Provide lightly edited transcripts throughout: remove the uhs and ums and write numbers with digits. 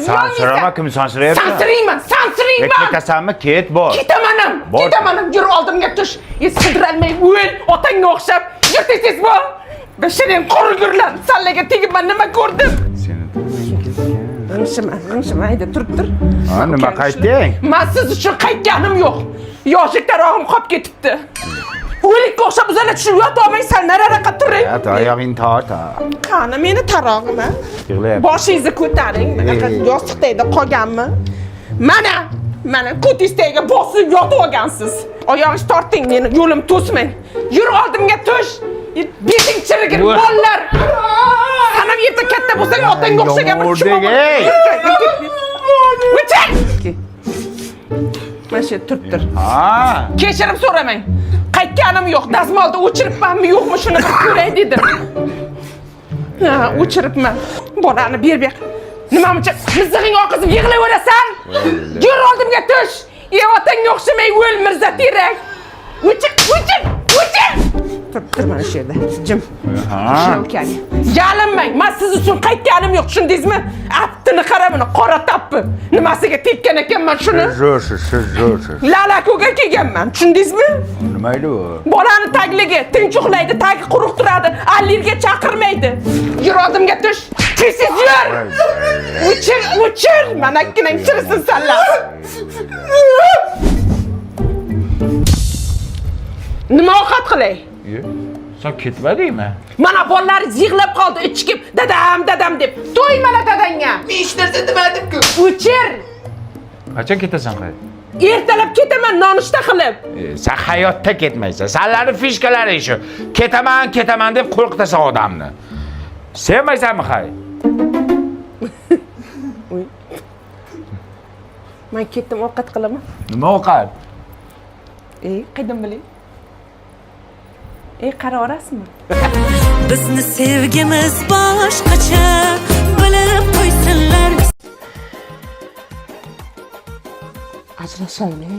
Sansirama, kim sansirayapti? Sansirayman. Ketasanmi? Ket bor. Ketaman. Yur oldimga tush. Sidiralmay o'l, otangga o'xshab. Yur tez bor. Bashiring qurgurlar. Sallaga tegibman, nima ko'rdim? G'ingshima, hayda turib tur. Ha, nima qaytding? Men siz uchun qaytganim yo'q. Yoshlik tarog'im qolib ketibdi. O'likka o'xshab uzala tushib yotolmay sal nariroqqa turing. Ya, oyog'ing torta. Qani meni tarog'im a? Yig'layapti. Boshingizni ko'taring. Bunaqa yostiqdayda qolganmi? Mana ko'tingizga bosib yotib olgansiz. Oyog'ingizni torting, meni yo'lim to'smang. Yur oldimga tush. Beting chirigir bollar. Sanam yerda katta bo'lsang otangga o'xshagan bir O'chang! Mana shu turibdir. Ha. Kechirim so'ramang. Qaytganim yo'q. Dazmolda o'chiribmanmi yo'qmi shuni bir ko'ray dedim. Ha, o'chiribman. Bolani ber. Nima uchun mizig'ing oqizib yig'layverasan? Yur oldimga tush. Otangga o'xshamay o'l Mirza Terak. O'chir! Tur mana shu yerda. Jim. Ha. Yalinmang. Men siz uchun qaytganim yo'q, tushundingizmi? Aptini qara buni, qora tappi. Nimasiga tekkan ekanman shuni? Siz. Lalako'ga kelganman, tushundingizmi? Nima edi u? Bolani tagligi, tinch uxlaydi, tagi quruq turadi, allergiya chaqirmaydi. Yur oldimga tush. Tez yur. O'chir. Mana ikkinang chirisin sanlar. Nima ovqat qilay? Sen ketmadingmi? Mana bolalaringiz yig'lab qoldi, ichkib, dadam deb. To'y mana dadangga. Hech narsa demadim-ku. O'chir. Qachon ketasan qay? Ertalab ketaman nonushta qilib. Sen hayotda ketmaysan. Senlarning fishkalari shu. Ketaman deb qo'rqitasan odamni. Sevmaysanmi qay? Men ketdim ovqat qilaman. Nima ovqat? Qaydan bilay? Qara orasizmi? Bizni sevgimiz boshqacha bilib qo'ysinlar. Ajrashaymi?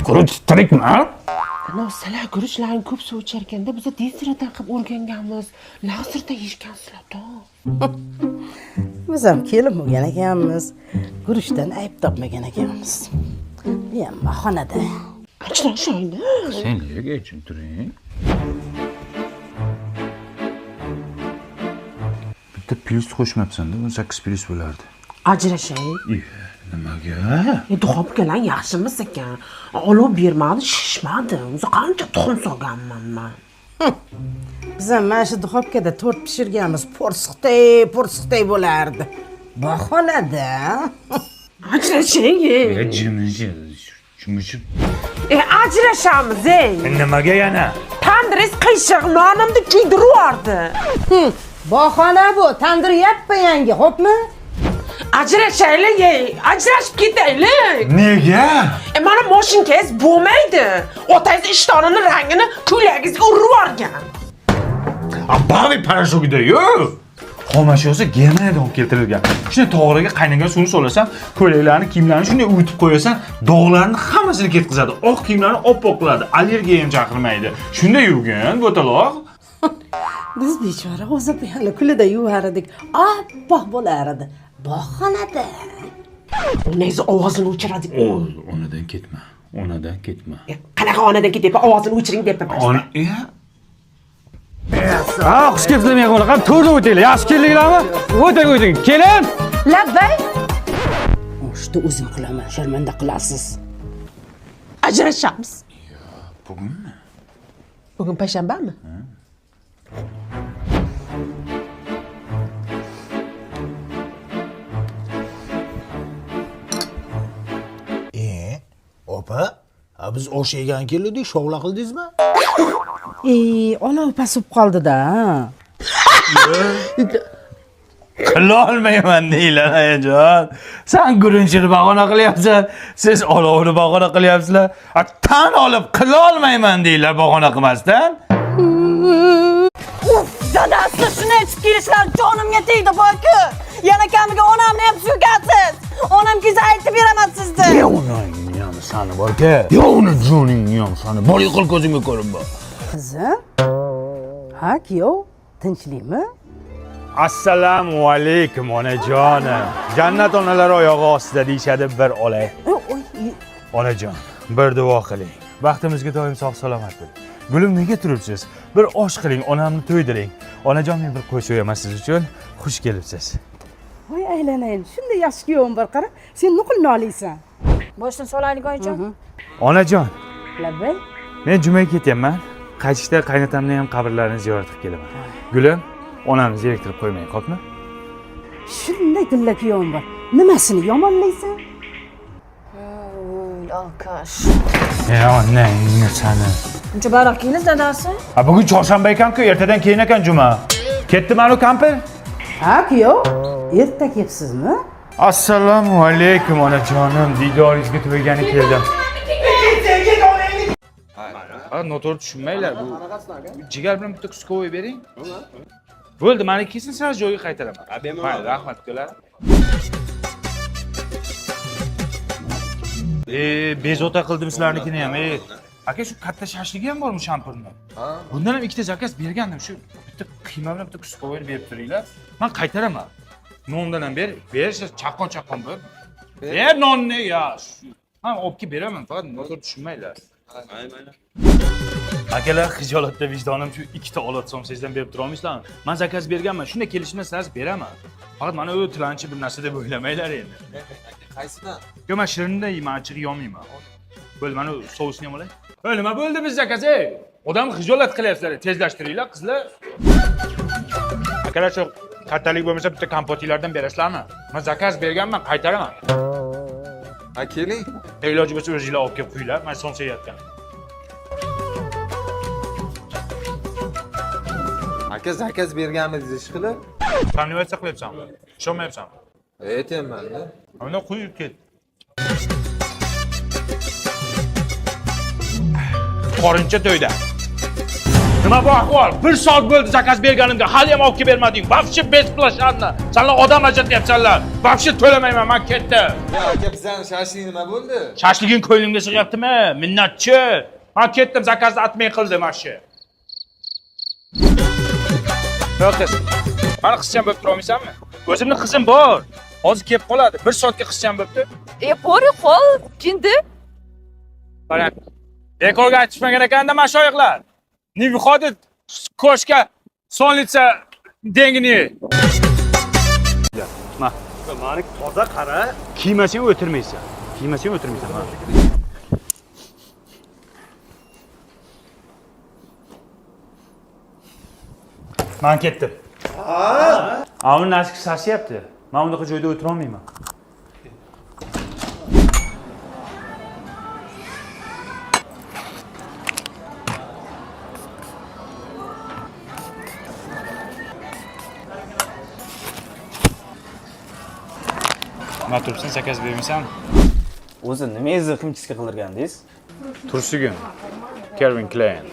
Guruch tirikmi? Ana sizlar guruchlarni ko'p suv icharkanda biz desiradan qilib o'rganganmiz. La'sirda yeyishgansizlar-da. Biz ham kelib bo'lgan ekanmiz. Guruchdan ayb topmagan ekanmiz. Men xonada. Ajrashaymi? Sen nega turing? Bitta plus qo'shmabsan-da, 18 plus bo'lardi. Ajrashay. Nimaga? Duxobkalar yaxshimiz ekan. Olov bermadi, shishmadi. O'zi qancha tuxum solganman men. Biz ham mana shu duxobkada tort pishirganmiz. Porsiqday bo'lardi. Bahonada. Ajrashing. Shuning uchun. Ajrashamiz, Nimaga yana? Tandiriz qiyshiq nonimni kuydiryordi. Bahona bu, tandir yappa yangi, xo'pmi? Ajrashaylik, ajrashib ketaylik. Nega? Mana mashinangiz bo'lmaydi. Otangiz ishtonini rangini ko'ylagingizga urib yuborgan. Bavi parashogida-yu. Xomashyosi Germaniyadan olib keltirilgan. Shuni to'g'riga qaynagan suvni solasan, ko'ylaklarni, kiyimlarni shunday uyutib qo'yasan, dog'larni hammasini ketkazadi. Oq kiyimlarni oppoq qiladi, allergiya ham chaqirmaydi. Shunday yurgin, bo'taloq. Biz bechora o'zi hali kulida yuvardik. Oppoq bo'lardi. Bahonada. Onangiz ovozini o'chiradi. Onadan ketma. Qanaqa onadan ketyapti? Ovozini o'chiring deb Ona, Xush kelibsizlar mehmonlar. Qani to'rda o'tinglar. Yaxshi keldinglarmi? O'ting. Kelin. Labbay. O'shda o'zim qilaman, sharmanda qilasiz. Ajrashamiz. bugunmi? Bugun payshanbami? Opa, biz osh yegan keldik, shovla qildingizmi? Olov pasib qoldi-da. Qila olmayman deylar ayajon. Sen gurinchini bahona qilyapsan, siz olovni bahona qilyapsizlar. Tan olib qila olmayman deylar bahona qilmasdan. Dadasi shuni ichib kelishlar jonimga tegdi boku. Yana kamiga onamni ham suygansiz. Onam kelsa aytib beraman sizga. Onangni ham sani bor-ku. Uni joningni ham sani. Bor yiqil ko'zimga ko'rinma. Qizim? Ha, kuyov, tinchlikmi? Assalomu alaykum onajonim. Jannat onalar oyog'i ostida deyshadi, bir olay. Onajon, bir duo qiling. Vaqtimizga doim sog' salomat bo'ling. Gulim, nega turibsiz? Bir osh qiling, onamni to'ydiring. Onajon, men bir qo'y so'yaman siz uchun. Xush kelibsiz. Voy aylanayin, shunday yaxshi kuyovim bor, qara. Sen nuqulni olaysan. Boshdan solaylik oyijon. Onajon, Labbay. men jumaga ketyapman. Qaytishda qaynatamni ham qabrlarini ziyorat qilib kelaman. Gulim, onamni zeriktirib qo'ymang, xo'pmi? Shunday tilla kuyovim bor. Nimasini yomonlaysan? Alkash. Onangni sani. Buncha baroq kiyiniz dadasi? Bugun chorshanba ekan-ku, ertadan keyin ekan juma. Ketdimi kampir? Ha, kuyov. Erta kepsizmi? Assalomu alaykum onajonim, diydoringizga to'ygani keldim. Noto'g'ri tushunmanglar, bu jigar bilan bitta kuskovoy bering. Bo'ldi, meni kesin sal joyiga qaytaraman. Mayli, rahmat ukalar. Bezovta qildim sizlarnikini ham. Aka, shu katta shashlik ham bormi shampurni? Bundan ham ikkita zakaz bergandim, shu bitta qiyma bilan bitta kuskovoyni berib turinglar. Men qaytaraman. Nondan ham berish chaqqon bo'l. Ber nonni ya. Ha, olib kelib beraman, faqat noto'g'ri tushunmanglar. Akalar, xijolatda vijdonim shu ikkita olat somsangizdan berib tura olmaysizlarmi? Men zakaz berganman, shunday kelishimdan sizlarga beraman. Faqat mana u tilanchi bir narsa deb o'ylamanglar endi. Qaysidan? Yo, men shirinda yeyman, achchig'i yo'mayman. Bo'ldi, mana u sousni ham olay. Nima bo'ldi biz zakaz, Odam xijolat qilyapsizlar, tezlashtiringlar, qizlar. Akalar, shu kattalik bo'lmasa bitta kompotinglardan berasizlarmi? Men zakaz berganman, qaytaraman. Ha, keling. Iloji bo'lsa o'zingizlar olib kelib qo'yinglar, men somsayotgan. Aka zakaz berganmiz ish qilib. Kommunikatsiya qilyapsanmi? Ishonmayapsanmi? Aytyapman-da. Mana qo'yib ket. Qorincha to'yda. Nima bu ahvol? 1 soat bo'ldi zakaz berganimga, hali ham olib kelib bermading. Вообще besplasharni. Sanlar odam ajratyapsanlar. Вообще to'lamayman, men ketdim. Ya aka, bizning shashlik nima bo'ldi? Shashliging ko'ylingga sig'yaptimi? Minnatchi. Men ketdim, zakazni atmay qildim ashi. Yo'q, mani qizcham bo'lib turolmaysanmi? O'zimning qizim bor. Hozir kelib qoladi. 1 soatga qizcham bo'libdi. Pori qol, jindi. Qarang. Bekorga aytishmagan ekanda mashoyixlar. Не выходит кошка sonlitsa dengini. Mani toza qara, kiymasang o'tirmaysan. Kiymasang o'tirmaysan. Men ketdim. Uni nashki sashyapti. Men bunaqa joyda o'tira olmayman. Nima turibsan, zakaz bermaysan? O'zi nima ezni qimchiska qildirgandingiz? Tursugin. Calvin Klein.